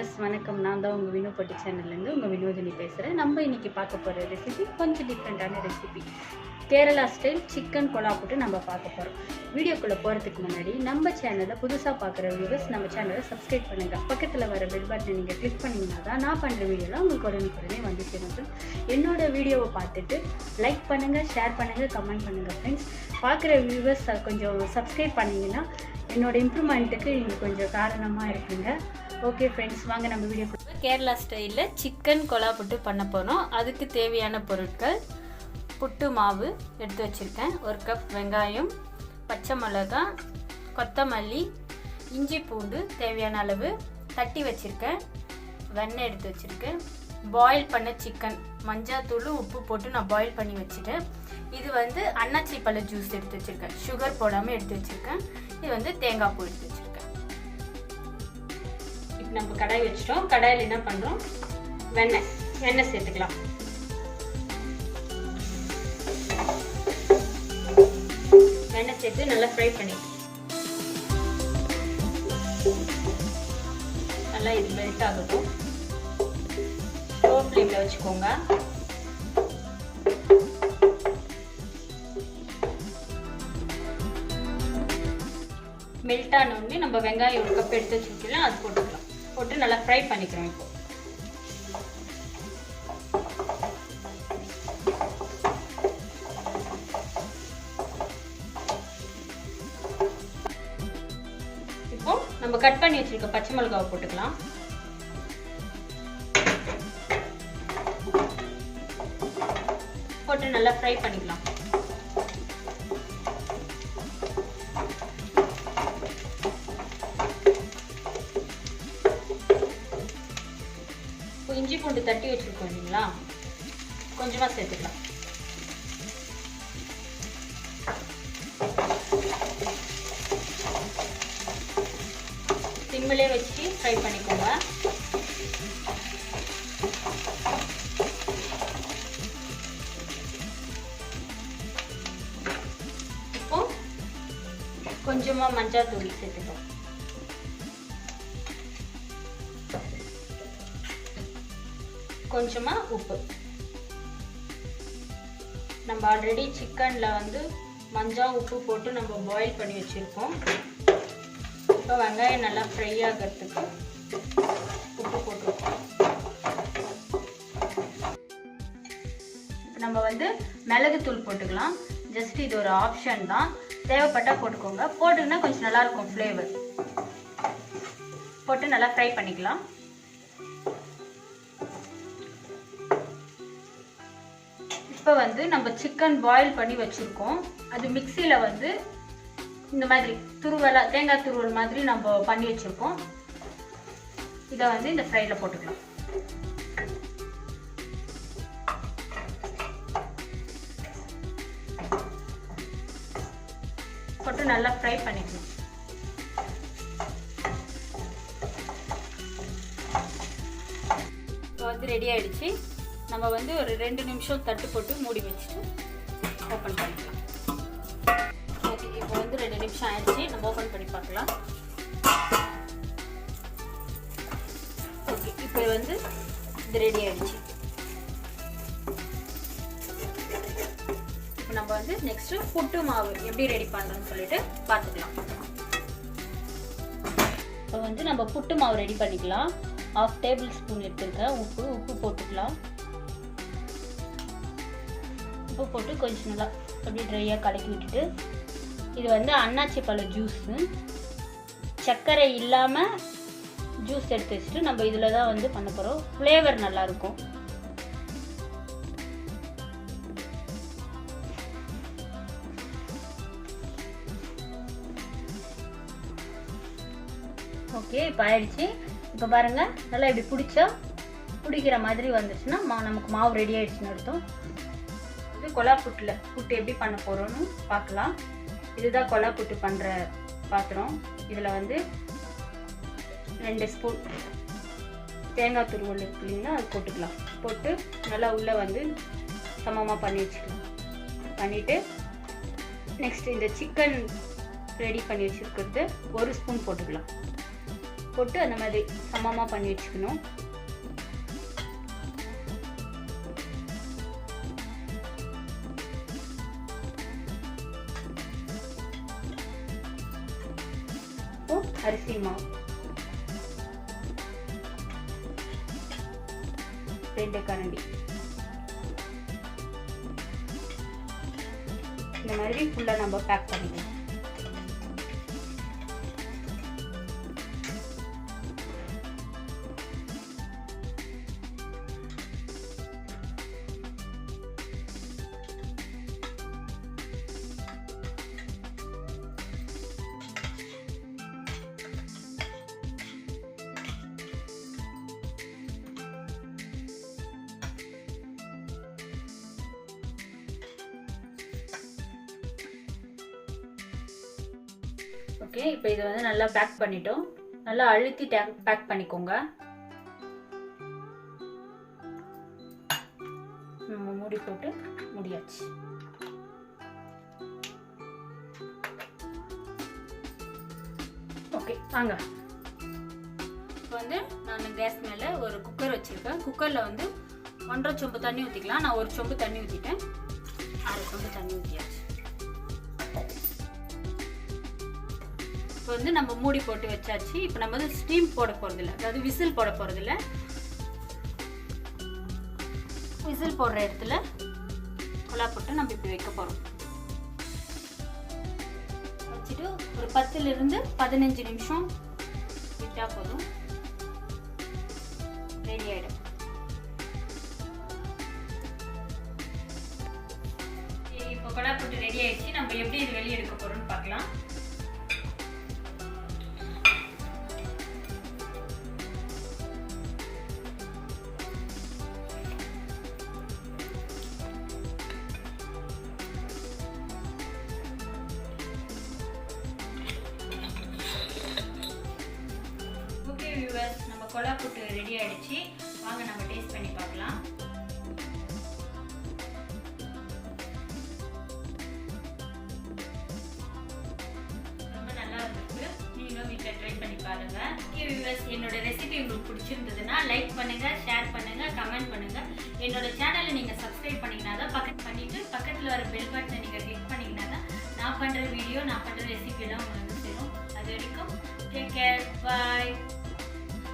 Viewers வணக்கம். நான் தான் உங்கள் வினோ பட்டு சேனல்லேருந்து உங்கள் வினோதினி பேசுகிறேன். நம்ம இன்றைக்கி பார்க்க போகிற ரெசிபி கொஞ்சம் டிஃப்ரெண்ட்டான ரெசிபி. கேரளா ஸ்டைல் சிக்கன் கொலா போட்டு நம்ம பார்க்க போகிறோம். வீடியோக்குள்ளே போகிறதுக்கு முன்னாடி நம்ம சேனலை புதுசாக பார்க்குற வியூவர்ஸ் நம்ம சேனலை சப்ஸ்கிரைப் பண்ணுங்கள். பக்கத்தில் வர பெல் பட்டனை நீங்கள் கிளிக் பண்ணிங்கன்னா தான் நான் பண்ணுற வீடியோலாம் உங்களுக்கு உடனே வந்து சேரும். என்னோடய வீடியோவை பார்த்துட்டு லைக் பண்ணுங்கள், ஷேர் பண்ணுங்கள், கமெண்ட் பண்ணுங்கள். ஃப்ரெண்ட்ஸ், பார்க்குற வியூவர்ஸ் கொஞ்சம் சப்ஸ்கிரைப் பண்ணிங்கன்னா என்னோடய இம்ப்ரூவ்மெண்ட்டுக்கு நீங்கள் கொஞ்சம் காரணமாக இருக்குங்க. ஓகே ஃப்ரெண்ட்ஸ், வாங்க நம்ம வீடியோ. கேரளா ஸ்டைலில் சிக்கன் கொலா புட்டு பண்ண போகிறோம். அதுக்கு தேவையான பொருட்கள்: புட்டு மாவு எடுத்து வச்சுருக்கேன், 1 கப் வெங்காயம், பச்சை மிளகாய், கொத்தமல்லி, இஞ்சி பூண்டு தேவையான அளவு தட்டி வச்சுருக்கேன், வெண்ணெய் எடுத்து வச்சுருக்கேன், பாயில் பண்ண சிக்கன், மஞ்சாத்தூள் உப்பு போட்டு நான் பாயில் பண்ணி வச்சுட்டேன். இது வந்து அன்னாச்சி பழ ஜூஸ் எடுத்து வச்சுருக்கேன், சுகர் போடாமல் எடுத்து வச்சுருக்கேன். இது வந்து தேங்காய் பூ எடுத்து வச்சுருக்கேன். இப்போ நம்ம கடாய் வச்சிட்டோம். கடாயில் என்ன பண்ணுறோம், வெண்ணெய் சேர்த்துக்கலாம். வெண்ணெய் சேர்த்து நல்லா ஃப்ரை பண்ணி நல்லா இது மெல்ட் ஆகட்டும். லோ ஃப்ளேமில் வச்சுக்கோங்க. மெல்ட் ஆன உடனே நம்ம வெங்காயம் 1 கப் எடுத்து வச்சுக்கலாம், அது போட்டுக்கலாம். போட்டு நல்லா ஃப்ரை பண்ணிக்கிறோம். இப்போ நம்ம கட் பண்ணி வச்சிருக்க பச்சை மிளகாவை போட்டுக்கலாம். போட்டு நல்லா ஃப்ரை பண்ணிக்கலாம். இஞ்சி பூண்டு தட்டி வச்சிருக்கோம் இல்லைங்களா, கொஞ்சமாக சேர்த்துக்கலாம். சிம்மிலே வச்சு ஃப்ரை பண்ணிக்கோங்க. இப்போ கொஞ்சமாக மஞ்சள் தூள் சேர்த்துக்கலாம். கொஞ்சமா உப்பு. நம்ம ஆல்ரெடி சிக்கன்ல வந்து மஞ்சள் உப்பு போட்டு நம்ம பாயில் பண்ணி வச்சிருக்கோம். இப்போ வெங்காயம் நல்லா ஃப்ரை ஆகிறதுக்கு உப்பு போட்டிருக்கோம். நம்ம வந்து மிளகுத்தூள் போட்டுக்கலாம். ஜஸ்ட் இது ஒரு ஆப்ஷன் தான், தேவைப்பட்டா போட்டுக்கோங்க. போட்டுங்கன்னா கொஞ்சம் நல்லா இருக்கும் ஃப்ளேவர். போட்டு நல்லா ஃப்ரை பண்ணிக்கலாம். இப்போ வந்து நம்ம சிக்கன் பாயில் பண்ணி வச்சுருக்கோம். அது மிக்சியில் வந்து இந்த மாதிரி துருவலாக தேங்காய் துருவல் மாதிரி நம்ம பண்ணி வச்சுருக்கோம். இதை வந்து இந்த ஃப்ரையில் போட்டுக்கலாம். போட்டு நல்லா ஃப்ரை பண்ணிக்கலாம். இப்போ வந்து ரெடி ஆகிடுச்சு. நம்ம வந்து ஒரு 2 நிமிஷம் தட்டு போட்டு மூடி வச்சுட்டு ஓப்பன் பண்ணிக்கலாம். ஓகே, இப்போ வந்து 2 நிமிஷம் ஆயிடுச்சு. நம்ம ஓப்பன் பண்ணி பார்க்கலாம். ஓகே, இப்போ வந்து இது ரெடி ஆயிடுச்சு. இப்போ நம்ம வந்து நெக்ஸ்ட்டு புட்டு மாவு எப்படி ரெடி பண்ணுறோன்னு சொல்லிட்டு பார்த்துக்கலாம். இப்போ வந்து நம்ம புட்டு மாவு ரெடி பண்ணிக்கலாம். 1/2 டேபிள் ஸ்பூன் எடுத்துருக்கேன். உப்பு போட்டுக்கலாம். உப்பு போட்டு கொஞ்சம் நல்லா அப்படியே ட்ரையாக கலக்கி விட்டுட்டு, இது வந்து அன்னாச்சி பழ ஜூஸு, சர்க்கரை இல்லாமல் ஜூஸ் எடுத்து வச்சுட்டு நம்ம இதில் தான் வந்து பண்ண போகிறோம். ஃப்ளேவர் நல்லாயிருக்கும். ஓகே, இப்போ ஆயிடுச்சு. இப்போ பாருங்கள், நல்லா இப்படி பிடிக்கிற மாதிரி வந்துச்சுன்னா நமக்கு மாவு ரெடி ஆயிடுச்சுன்னு அர்த்தம். கொலா புட்டு எப்படி பண்ண போகிறோன்னு பார்க்கலாம். இதுதான் கொலா புட்டு பண்ணுற பாத்திரம். இதில் வந்து 2 ஸ்பூன் தேங்காய் துருவல் இருக்கு இல்லைங்களா, அது போட்டுக்கலாம். போட்டு நல்லா உள்ளே வந்து சமமாக பண்ணி வச்சுக்கலாம். பண்ணிவிட்டு நெக்ஸ்ட் இந்த சிக்கன் ரெடி பண்ணி வச்சுருக்கிறது 1 ஸ்பூன் போட்டுக்கலாம். போட்டு அந்த மாதிரி சமமாக பண்ணி வச்சுக்கணும். இப்போ அரிசி மாவு 2 கரண்டி இந்த மாதிரி ஃபுல்லாக நம்ம பேக் பண்ணிக்கலாம். ஓகே, இப்போ இதை வந்து நல்லா பேக் பண்ணிட்டோம். நல்லா அழுத்தி பேக் பண்ணிக்கோங்க. நம்ம மூடி போட்டு முடியாச்சு. ஓகே வாங்க. இப்போ வந்து நான் கேஸ் மேலே ஒரு குக்கர் வச்சுருக்கேன். குக்கரில் வந்து 1.5 சொம்பு தண்ணி ஊற்றிக்கலாம். நான் 1 சொம்பு தண்ணி ஊற்றிட்டேன். 1/2 சொம்பு தண்ணி ஊற்றியாச்சு. இப்போ வந்து நம்ம மூடி போட்டு வச்சாச்சு. இப்போ நம்ம வந்து ஸ்டீம் போட போகிறதில்ல, அதாவது விசில் போட போகிறதில்ல. விசில் போடுற இடத்துல கொலா போட்டு நம்ம இப்படி வைக்க போகிறோம். வச்சுட்டு ஒரு 10லிருந்து 15 நிமிஷம் விட்டால் போதும், ரெடி ஆகிடும். இப்போ கொலா போட்டு ரெடி ஆயிடுச்சு. நம்ம எப்படி இது வெளியே எடுக்க போகிறோம்னு பார்க்கலாம். நம்ம கொலா புட்டு ரெடி ஆயிடுச்சு. வாங்க நம்ம டேஸ்ட் பண்ணி பார்க்கலாம். ரொம்ப நல்லா இருக்கு. நீங்களும் வீட்டில் ட்ரை பண்ணி பாருங்க. என்னோட ரெசிபி உங்களுக்கு பிடிச்சிருந்ததுன்னா லைக் பண்ணுங்க, ஷேர் பண்ணுங்க, கமெண்ட் பண்ணுங்க. என்னோட சேனலை நீங்க சப்ஸ்கிரைப் பண்ணீங்கன்னா தான் பக்கத்தில் வர பெல் பட்டனை நீங்க கிளிக் பண்ணீங்கன்னா தான் நான் பண்ற வீடியோ, நான் பண்ற ரெசிபி எல்லாம் உங்களுக்கு சேரும். அது வரைக்கும் டேக் கேர், பாய்.